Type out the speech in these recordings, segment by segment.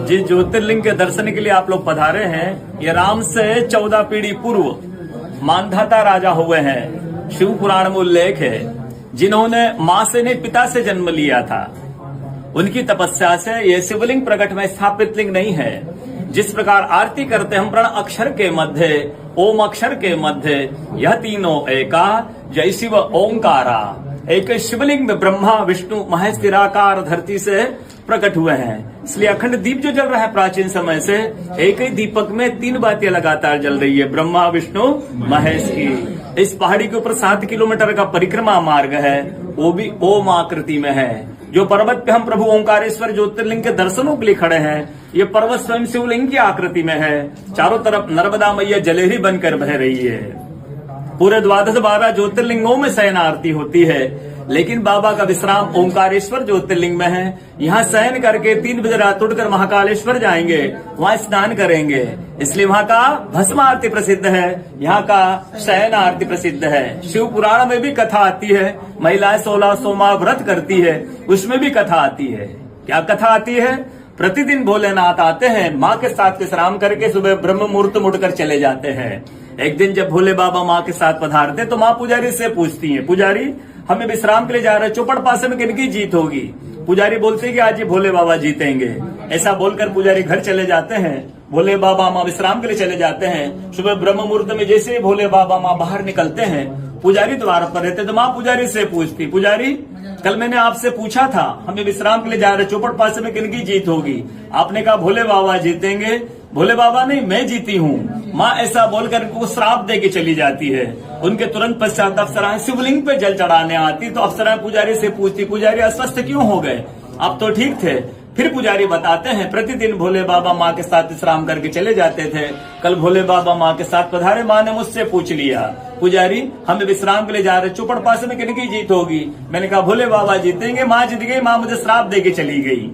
जिस ज्योतिर्लिंग के दर्शन के लिए आप लोग पधारे हैं, ये राम से 14 पीढ़ी पूर्व मानधाता राजा हुए हैं। शिव पुराण में उल्लेख है, जिन्होंने मां से नहीं पिता से जन्म लिया था। उनकी तपस्या से ये शिवलिंग प्रकट में स्थापित लिंग नहीं है। जिस प्रकार आरती करते हम प्रण अक्षर के मध्य, ओम अक्षर के मध्य, यह तीनों एका, जय शिव ओंकारा। एक शिवलिंग में ब्रह्मा विष्णु महेश निराकार धरती से प्रकट हुए हैं। इसलिए अखंड दीप जो जल रहा है प्राचीन समय से, एक ही दीपक में 3 बातें लगातार जल रही है, ब्रह्मा विष्णु महेश की। इस पहाड़ी के ऊपर 7 किलोमीटर का परिक्रमा मार्ग है, वो भी ओम आकृति में है। जो पर्वत पे हम प्रभु ओंकारेश्वर ज्योतिर्लिंग के दर्शनों के लिए खड़े हैं, ये पर्वत स्वयं शिवलिंग की आकृति में है। चारों तरफ नर्मदा मैया जलेहरी बनकर बह रही है। पूरे 12 ज्योतिर्लिंगों में शयन आरती होती है, लेकिन बाबा का विश्राम ओंकारेश्वर ज्योतिर्लिंग में है। यहाँ शयन करके 3 बजे रात उठकर महाकालेश्वर जाएंगे, वहाँ स्नान करेंगे। इसलिए वहाँ का भस्म आरती प्रसिद्ध है, यहाँ का शयन आरती प्रसिद्ध है। शिव पुराण में भी कथा आती है, महिलाएं 16 सोमवार व्रत करती है, उसमें भी कथा आती है। क्या कथा आती है? प्रतिदिन भोलेनाथ आते हैं, माँ के साथ विश्राम करके सुबह ब्रह्म मुहूर्त मुड़कर चले जाते हैं। एक दिन जब भोले बाबा माँ के साथ पधारते तो माँ पुजारी से पूछती है, पुजारी हमें विश्राम के लिए जा रहे, चौपड़ पासे में किनकी जीत होगी? पुजारी बोलते हैं कि आज ये भोले बाबा जीतेंगे। ऐसा बोलकर पुजारी घर चले जाते हैं। भोले बाबा माँ विश्राम के लिए चले जाते हैं। सुबह ब्रह्म मुहूर्त में जैसे ही भोले बाबा माँ बाहर निकलते हैं, पुजारी द्वार पर रहते तो माँ पुजारी से पूछती, पुजारी कल मैंने आपसे पूछा था हमें विश्राम के लिए जा रहे, चौपड़ पासे में किनकी जीत होगी? आपने कहा भोले बाबा जीतेंगे। भोले बाबा नहीं, मैं जीती हूँ। माँ ऐसा बोलकर उनको श्राप दे के चली जाती है। उनके तुरंत पश्चात अप्सराएं शिवलिंग पे जल चढ़ाने आती तो अप्सराएं पुजारी से पूछती, पुजारी अस्वस्थ क्यों हो गए? आप तो ठीक थे। फिर पुजारी बताते हैं, प्रतिदिन भोले बाबा माँ के साथ विश्राम करके चले जाते थे। कल भोले बाबा माँ के साथ पधारे, माँ ने मुझसे पूछ लिया, पुजारी हमें विश्राम के लिए जा रहे, चौपड़ पासे में किनकी जीत होगी? मैंने कहा भोले बाबा जीतेंगे। माँ जीत गई। माँ मुझे श्राप दे के चली गई।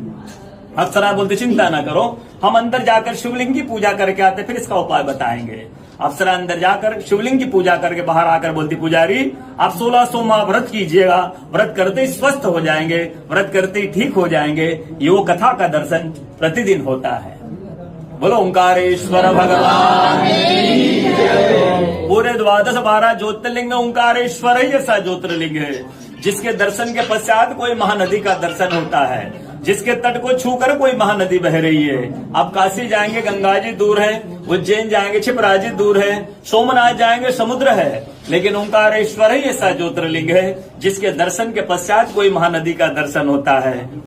अप्सरा बोलते चिंता ना करो, हम अंदर जाकर शिवलिंग की पूजा करके आते, फिर इसका उपाय बताएंगे। अप्सरा अंदर जाकर शिवलिंग की पूजा करके बाहर आकर बोलती, पुजारी आप 16 सोमवार व्रत कीजिएगा, व्रत करते ही स्वस्थ हो जाएंगे, व्रत करते ही ठीक हो जाएंगे। ये कथा का दर्शन प्रतिदिन होता है। बोलो ओंकारेश्वर भगवान। पूरे 12 ज्योतिर्लिंग में ओंकारेश्वर ही ऐसा ज्योतिर्लिंग है जिसके दर्शन के पश्चात कोई महानदी का दर्शन होता है, जिसके तट को छूकर कोई महानदी बह रही है। आप काशी जाएंगे, गंगा जी दूर है, उज्जैन जाएंगे, क्षिप्रा जी दूर है, सोमनाथ जाएंगे, समुद्र है, लेकिन ओंकारेश्वर ही ऐसा ज्योतिर्लिंग है जिसके दर्शन के पश्चात कोई महानदी का दर्शन होता है।